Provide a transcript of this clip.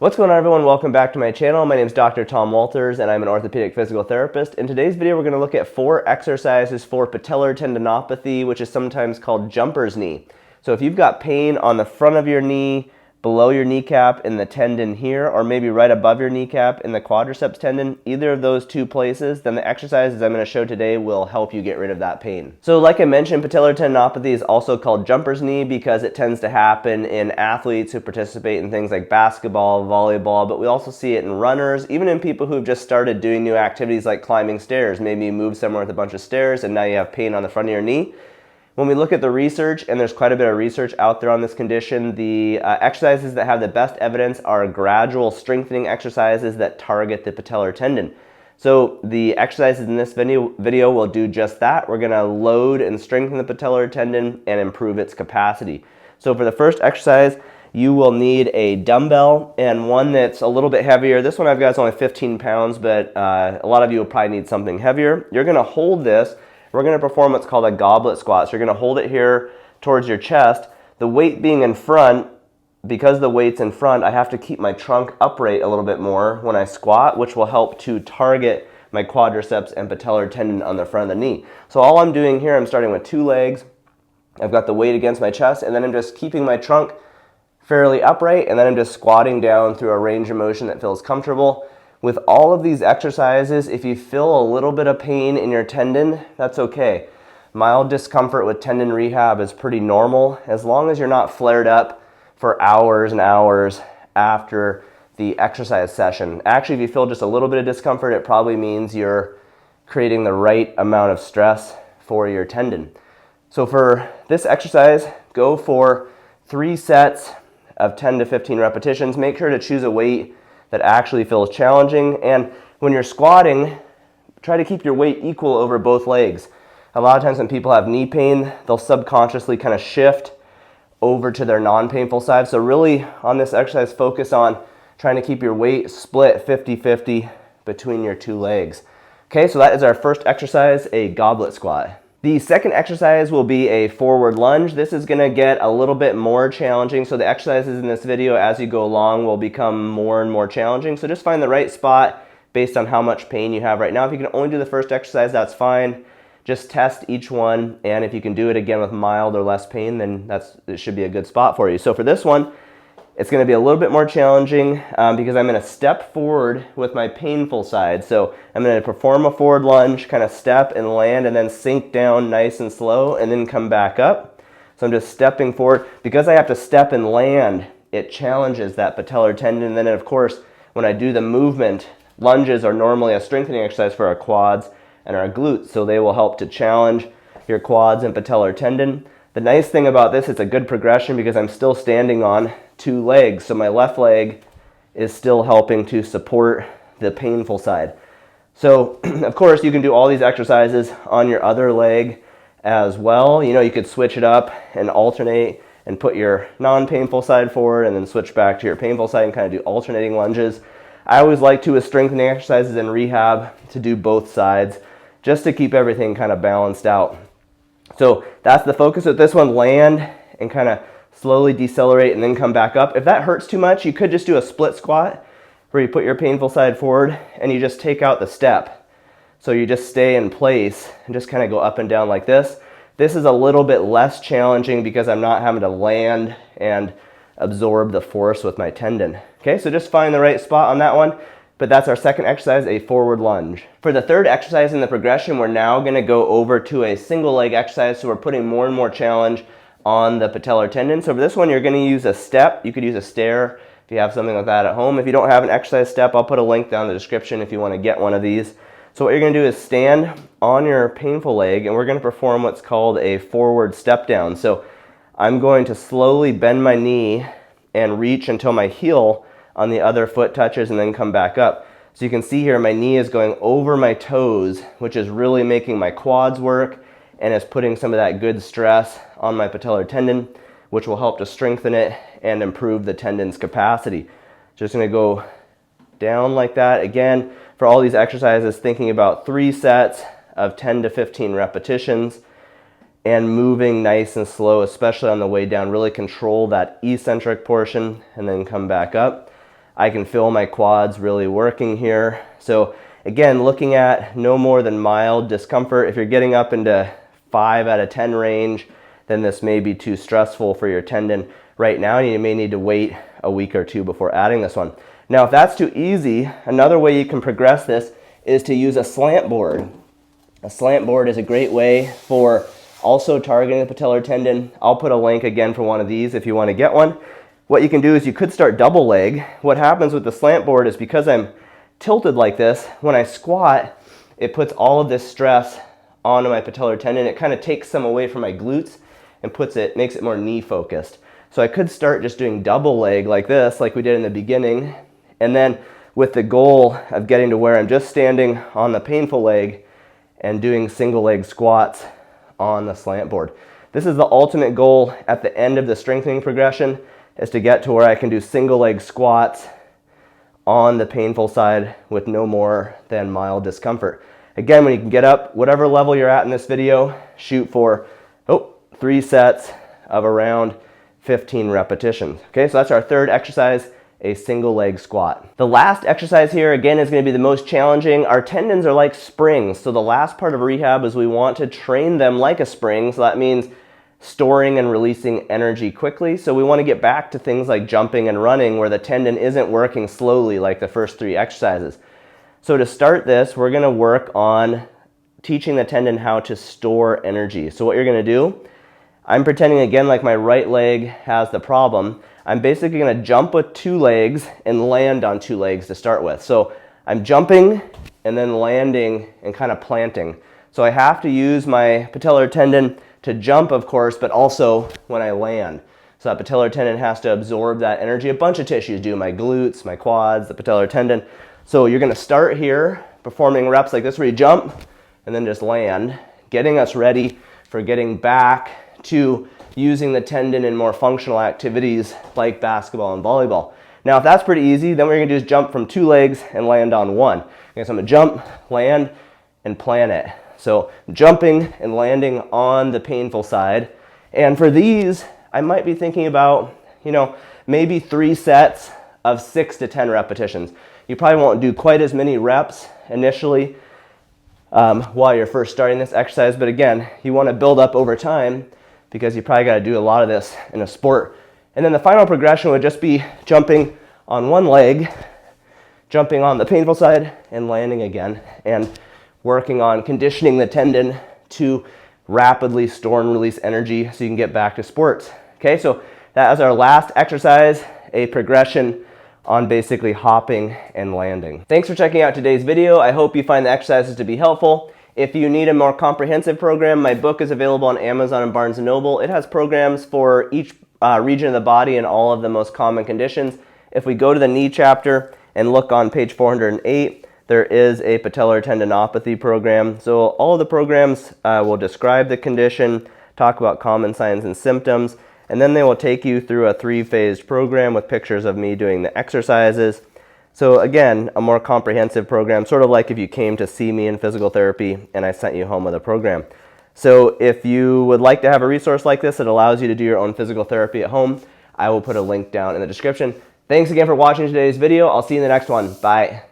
What's going on, everyone? Welcome back to my channel. My name is Dr. Tom Walters and I'm an orthopedic physical therapist. In today's video, we're going to look at 4 exercises for patellar tendinopathy, which is sometimes called jumper's knee. So if you've got pain on the front of your knee, below your kneecap in the tendon here, or maybe right above your kneecap in the quadriceps tendon, either of those two places, then the exercises I'm going to show today will help you get rid of that pain. So like I mentioned, patellar tendinopathy is also called jumper's knee because it tends to happen in athletes who participate in things like basketball, volleyball, but we also see it in runners, even in people who've just started doing new activities like climbing stairs. Maybe you move somewhere with a bunch of stairs and now you have pain on the front of your knee. When we look at the research, and there's quite a bit of research out there on this condition, the exercises that have the best evidence are gradual strengthening exercises that target the patellar tendon. So the exercises in this video will do just that. We're going to load and strengthen the patellar tendon and improve its capacity. So for the first exercise, you will need a dumbbell and one that's a little bit heavier. This one I've got is only 15 pounds, but a lot of you will probably need something heavier. You're going to hold this. We're going to perform what's called a goblet squat. So you're going to hold it here towards your chest. The weight being in front, because the weight's in front, I have to keep my trunk upright a little bit more when I squat, which will help to target my quadriceps and patellar tendon on the front of the knee. So all I'm doing here, I'm starting with 2 legs. I've got the weight against my chest, and then I'm just keeping my trunk fairly upright, and then I'm just squatting down through a range of motion that feels comfortable. With all of these exercises, if you feel a little bit of pain in your tendon, that's okay. Mild discomfort with tendon rehab is pretty normal as long as you're not flared up for hours and hours after the exercise session. Actually, if you feel just a little bit of discomfort, it probably means you're creating the right amount of stress for your tendon. So for this exercise, go for 3 sets of 10 to 15 repetitions. Make sure to choose a weight that actually feels challenging. And when you're squatting, try to keep your weight equal over both legs. A lot of times when people have knee pain, they'll subconsciously kind of shift over to their non-painful side. So really on this exercise, focus on trying to keep your weight split 50-50 between your 2 legs. Okay, so that is our first exercise, a goblet squat. The second exercise will be a forward lunge. This is going to get a little bit more challenging. So the exercises in this video as you go along will become more and more challenging. So just find the right spot based on how much pain you have right now. If you can only do the first exercise, that's fine. Just test each one, and if you can do it again with mild or less pain, then it should be a good spot for you. So for this one, it's going to be a little bit more challenging because I'm going to step forward with my painful side. So I'm going to perform a forward lunge, kind of step and land, and then sink down nice and slow, and then come back up. So I'm just stepping forward. Because I have to step and land, it challenges that patellar tendon. And then, of course, when I do the movement, lunges are normally a strengthening exercise for our quads and our glutes. So they will help to challenge your quads and patellar tendon. The nice thing about this, it's a good progression because I'm still standing on 2 legs. So my left leg is still helping to support the painful side. So of course you can do all these exercises on your other leg as well. You know, you could switch it up and alternate and put your non-painful side forward and then switch back to your painful side and kind of do alternating lunges. I always like to, with strengthening exercises in rehab, to do both sides just to keep everything kind of balanced out. So that's the focus of this one, land and kind of slowly decelerate and then come back up. If that hurts too much, you could just do a split squat where you put your painful side forward and you just take out the step. So you just stay in place and just kind of go up and down like this. This is a little bit less challenging because I'm not having to land and absorb the force with my tendon. Okay, so just find the right spot on that one. But that's our second exercise, a forward lunge. For the third exercise in the progression, we're now going to go over to a single leg exercise. So we're putting more and more challenge on the patellar tendon. So for this one, you're going to use a step. You could use a stair if you have something like that at home. If you don't have an exercise step, I'll put a link down in the description if you want to get one of these. So what you're going to do is stand on your painful leg, and we're going to perform what's called a forward step down. So I'm going to slowly bend my knee and reach until my heel on the other foot touches and then come back up. So you can see here my knee is going over my toes, which is really making my quads work and is putting some of that good stress on my patellar tendon, which will help to strengthen it and improve the tendon's capacity. Just going to go down like that. Again, for all these exercises, thinking about 3 sets of 10 to 15 repetitions and moving nice and slow, especially on the way down. Really control that eccentric portion and then come back up. I can feel my quads really working here. So again, looking at no more than mild discomfort. If you're getting up into 5 out of 10 range, then this may be too stressful for your tendon right now, and you may need to wait a week or two before adding this one. Now, if that's too easy, another way you can progress this is to use a slant board. A slant board is a great way for also targeting the patellar tendon. I'll put a link again for one of these if you want to get one. What you can do is you could start double leg. What happens with the slant board is because I'm tilted like this, when I squat, it puts all of this stress onto my patellar tendon. It kind of takes some away from my glutes and makes it more knee focused. So I could start just doing double leg like this, like we did in the beginning, and then with the goal of getting to where I'm just standing on the painful leg and doing single leg squats on the slant board. This is the ultimate goal at the end of the strengthening progression, is to get to where I can do single leg squats on the painful side with no more than mild discomfort. Again, when you can get up, whatever level you're at in this video, shoot for 3 sets of around 15 repetitions. Okay, so that's our third exercise, a single leg squat. The last exercise here, again, is going to be the most challenging. Our tendons are like springs, so the last part of rehab is we want to train them like a spring, so that means storing and releasing energy quickly. So we want to get back to things like jumping and running where the tendon isn't working slowly like the first 3 exercises. So to start this, we're going to work on teaching the tendon how to store energy. So what you're going to do, I'm pretending again like my right leg has the problem. I'm basically going to jump with 2 legs and land on 2 legs to start with. So I'm jumping and then landing and kind of planting. So I have to use my patellar tendon to jump, of course, but also when I land. So that patellar tendon has to absorb that energy. A bunch of tissues do, my glutes, my quads, the patellar tendon. So you're going to start here performing reps like this where you jump and then just land, getting us ready for getting back to using the tendon in more functional activities like basketball and volleyball. Now, if that's pretty easy, then what we're going to do is jump from 2 legs and land on 1. Okay, so I'm going to jump, land, and plant it. So jumping and landing on the painful side. And for these, I might be thinking about, maybe 3 sets of 6 to 10 repetitions. You probably won't do quite as many reps initially while you're first starting this exercise, but again, you want to build up over time because you probably got to do a lot of this in a sport. And then the final progression would just be jumping on 1 leg, jumping on the painful side, and landing again, and working on conditioning the tendon to rapidly store and release energy so you can get back to sports. Okay, so that is our last exercise, a progression on basically hopping and landing. Thanks for checking out today's video. I hope you find the exercises to be helpful. If you need a more comprehensive program, my book is available on Amazon and Barnes & Noble. It has programs for each region of the body and all of the most common conditions. If we go to the knee chapter and look on page 408, there is a patellar tendinopathy program. So all of the programs will describe the condition, talk about common signs and symptoms, and then they will take you through a 3-phased program with pictures of me doing the exercises. So again, a more comprehensive program, sort of like if you came to see me in physical therapy and I sent you home with a program. So if you would like to have a resource like this that allows you to do your own physical therapy at home, I will put a link down in the description. Thanks again for watching today's video. I'll see you in the next one. Bye.